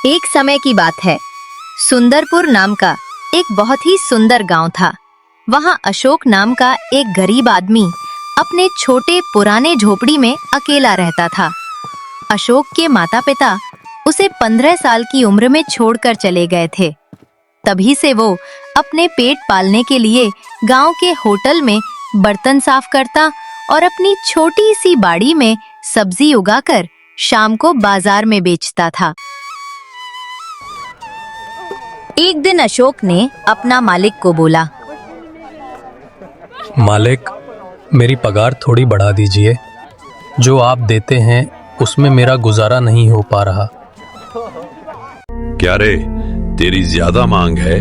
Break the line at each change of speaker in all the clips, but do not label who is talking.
एक समय की बात है। सुंदरपुर नाम का एक बहुत ही सुंदर गांव था। वहां अशोक नाम का एक गरीब आदमी अपने छोटे पुराने झोपड़ी में अकेला रहता था। अशोक के माता पिता उसे 15 साल की उम्र में छोड़कर चले गए थे। तभी से वो अपने पेट पालने के लिए गांव के होटल में बर्तन साफ करता और अपनी छोटी सी बाड़ी में सब्जी उगाकर शाम को बाजार में बेचता था। एक दिन अशोक ने अपना मालिक को बोला,
मालिक, मेरी पगार थोड़ी बढ़ा दीजिए। जो आप देते हैं उसमें मेरा गुजारा नहीं हो पा रहा।
क्या रे, तेरी ज्यादा मांग है?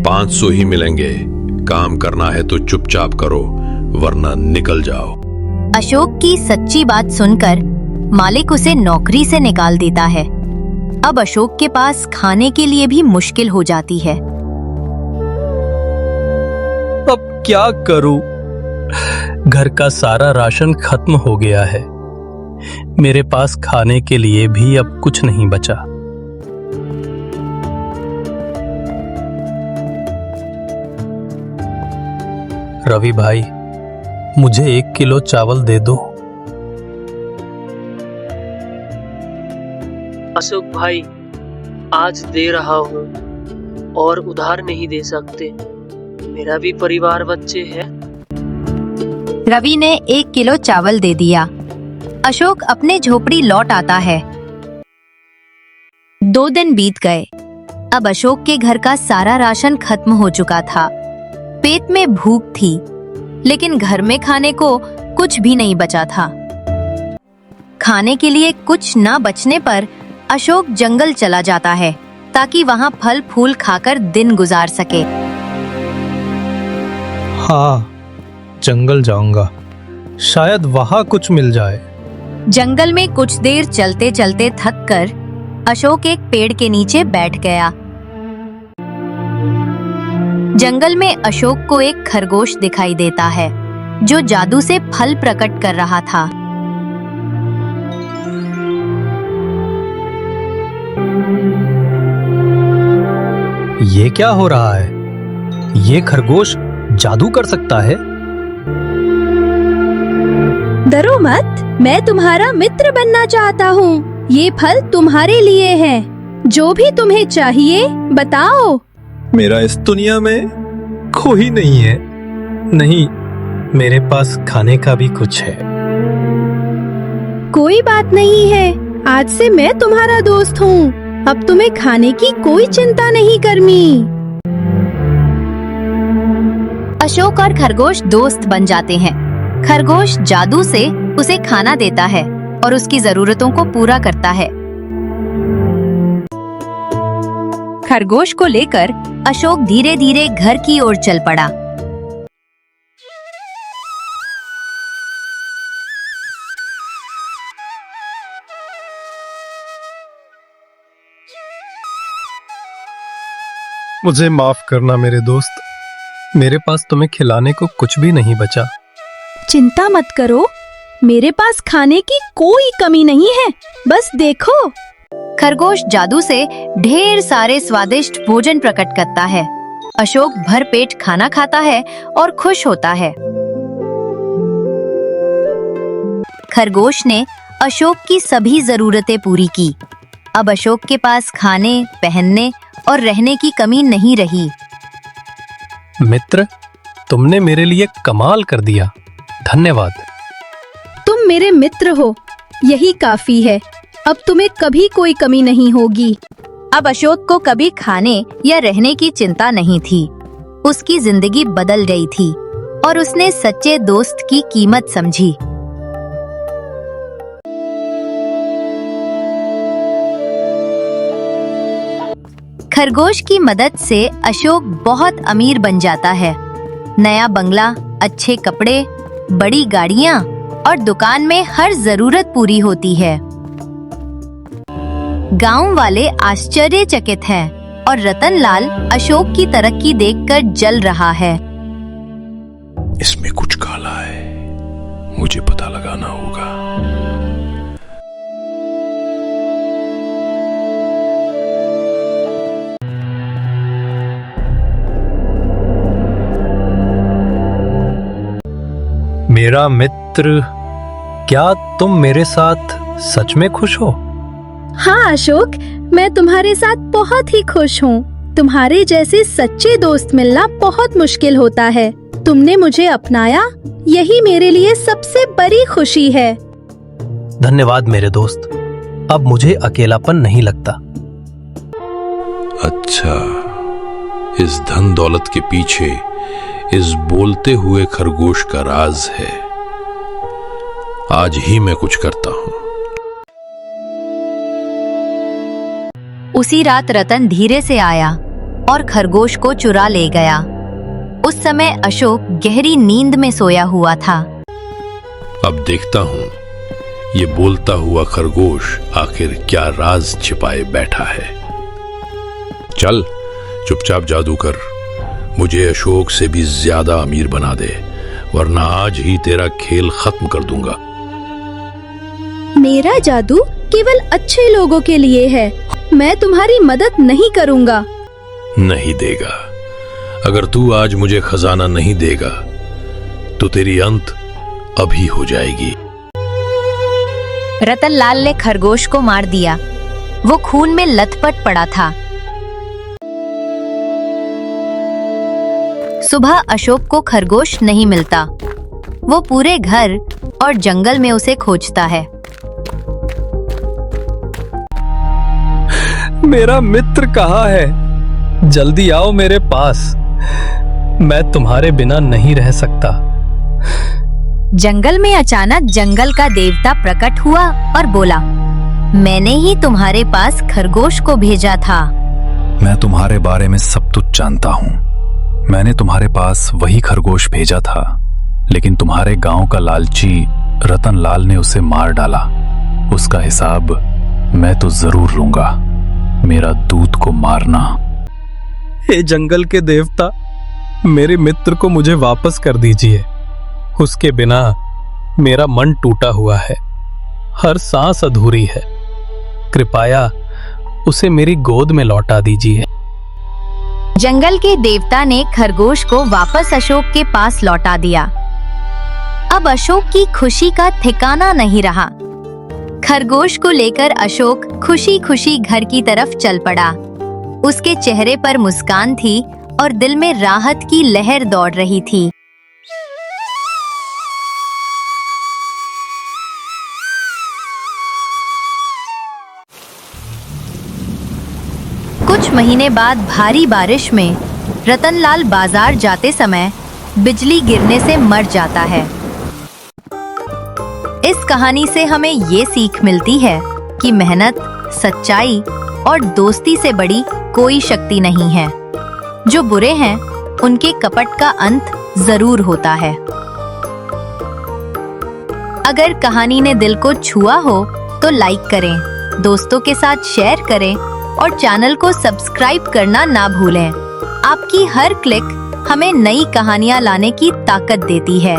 500 ही मिलेंगे। काम करना है तो चुपचाप करो, वरना निकल जाओ।
अशोक की सच्ची बात सुनकर मालिक उसे नौकरी से निकाल देता है। अब अशोक के पास खाने के लिए भी मुश्किल हो जाती है।
अब क्या करूं? घर का सारा राशन खत्म हो गया है। मेरे पास खाने के लिए भी अब कुछ नहीं बचा। रवि भाई, मुझे 1 किलो चावल दे दो।
अशोक भाई, आज दे रहा हूँ और उधार नहीं दे सकते। मेरा भी परिवार, बच्चे हैं।
रवि ने 1 किलो चावल दे दिया। अशोक अपने झोपड़ी लौट आता है। 2 दिन बीत गए। अब अशोक के घर का सारा राशन खत्म हो चुका था। पेट में भूख थी, लेकिन घर में खाने को कुछ भी नहीं बचा था। खाने के लिए कुछ ना बचने पर अशोक जंगल चला जाता है ताकि वहां फल फूल खाकर दिन गुजार सके।
हाँ, जंगल जाऊंगा, शायद वहां कुछ मिल जाए।
जंगल में कुछ देर चलते चलते थक कर अशोक एक पेड़ के नीचे बैठ गया। जंगल में अशोक को एक खरगोश दिखाई देता है जो जादू से फल प्रकट कर रहा था।
ये क्या हो रहा है? ये खरगोश जादू कर सकता है?
डरो मत, मैं तुम्हारा मित्र बनना चाहता हूँ। ये फल तुम्हारे लिए हैं। जो भी तुम्हें चाहिए बताओ।
मेरा इस दुनिया में कोई नहीं है। नहीं, मेरे पास खाने का भी कुछ है।
कोई बात नहीं है, आज से मैं तुम्हारा दोस्त हूँ। अब तुम्हें खाने की कोई चिंता नहीं करनी।
अशोक और खरगोश दोस्त बन जाते हैं। खरगोश जादू से उसे खाना देता है और उसकी जरूरतों को पूरा करता है। खरगोश को लेकर अशोक धीरे धीरे घर की ओर चल पड़ा।
मुझे माफ करना मेरे दोस्त, मेरे पास तुम्हें खिलाने को कुछ भी नहीं बचा।
चिंता मत करो, मेरे पास खाने की कोई कमी नहीं है। बस देखो।
खरगोश जादू से ढेर सारे स्वादिष्ट भोजन प्रकट करता है। अशोक भर पेट खाना खाता है और खुश होता है। खरगोश ने अशोक की सभी जरूरतें पूरी की। अब अशोक के पास खाने, पहनने और रहने की कमी नहीं रही।
मित्र, तुमने मेरे लिए कमाल कर दिया। धन्यवाद।
तुम मेरे मित्र हो, यही काफी है। अब तुम्हें कभी कोई कमी नहीं होगी।
अब अशोक को कभी खाने या रहने की चिंता नहीं थी। उसकी जिंदगी बदल गई थी और उसने सच्चे दोस्त की कीमत समझी। खरगोश की मदद से अशोक बहुत अमीर बन जाता है। नया बंगला, अच्छे कपड़े, बड़ी गाड़ियां और दुकान में हर जरूरत पूरी होती है। गांव वाले आश्चर्यचकित हैं और रतनलाल अशोक की तरक्की देखकर जल रहा है।
इसमें कुछ काला है, मुझे पता लगाना होगा।
मेरा मित्र, क्या तुम मेरे साथ सच में खुश हो?
हाँ अशोक, मैं तुम्हारे साथ बहुत ही खुश हूँ। तुम्हारे जैसे सच्चे दोस्त मिलना बहुत मुश्किल होता है। तुमने मुझे अपनाया, यही मेरे लिए सबसे बड़ी खुशी है।
धन्यवाद मेरे दोस्त, अब मुझे अकेलापन नहीं लगता।
अच्छा, इस धन दौलत के पीछे इस बोलते हुए खरगोश का राज है। आज ही मैं कुछ करता हूं।
उसी रात रतन धीरे से आया और खरगोश को चुरा ले गया। उस समय अशोक गहरी नींद में सोया हुआ था।
अब देखता हूं ये बोलता हुआ खरगोश आखिर क्या राज छिपाए बैठा है। चल चुपचाप जादू कर, मुझे अशोक से भी ज्यादा अमीर बना दे, वरना आज ही तेरा खेल खत्म कर दूंगा।
मेरा जादू केवल अच्छे लोगों के लिए है। मैं तुम्हारी मदद नहीं करूंगा।
नहीं देगा। अगर तू आज मुझे खजाना नहीं देगा तो तेरी अंत अभी हो जाएगी।
रतनलाल ने खरगोश को मार दिया। वो खून में लथपथ पड़ा था। सुबह अशोक को खरगोश नहीं मिलता। वो पूरे घर और जंगल में उसे खोजता है।
मेरा मित्र कहाँ है? जल्दी आओ मेरे पास, मैं तुम्हारे बिना नहीं रह सकता।
जंगल में अचानक जंगल का देवता प्रकट हुआ और बोला, मैंने ही तुम्हारे पास खरगोश को भेजा था।
मैं तुम्हारे बारे में सब कुछ जानता हूँ। मैंने तुम्हारे पास वही खरगोश भेजा था, लेकिन तुम्हारे गांव का लालची रतनलाल ने उसे मार डाला। उसका हिसाब मैं तो जरूर लूंगा। मेरा दूत को मारना।
हे जंगल के देवता, मेरे मित्र को मुझे वापस कर दीजिए। उसके बिना मेरा मन टूटा हुआ है, हर सांस अधूरी है। कृपया उसे मेरी गोद में लौटा दीजिए।
जंगल के देवता ने खरगोश को वापस अशोक के पास लौटा दिया। अब अशोक की खुशी का ठिकाना नहीं रहा। खरगोश को लेकर अशोक खुशी खुशी घर की तरफ चल पड़ा। उसके चेहरे पर मुस्कान थी और दिल में राहत की लहर दौड़ रही थी। कुछ महीने बाद भारी बारिश में रतनलाल बाजार जाते समय बिजली गिरने से मर जाता है। इस कहानी से हमें ये सीख मिलती है कि मेहनत, सच्चाई और दोस्ती से बड़ी कोई शक्ति नहीं है। जो बुरे हैं उनके कपट का अंत जरूर होता है। अगर कहानी ने दिल को छुआ हो तो लाइक करें, दोस्तों के साथ शेयर करें और चैनल को सब्सक्राइब करना ना भूलें। आपकी हर क्लिक हमें नई कहानियां लाने की ताकत देती है।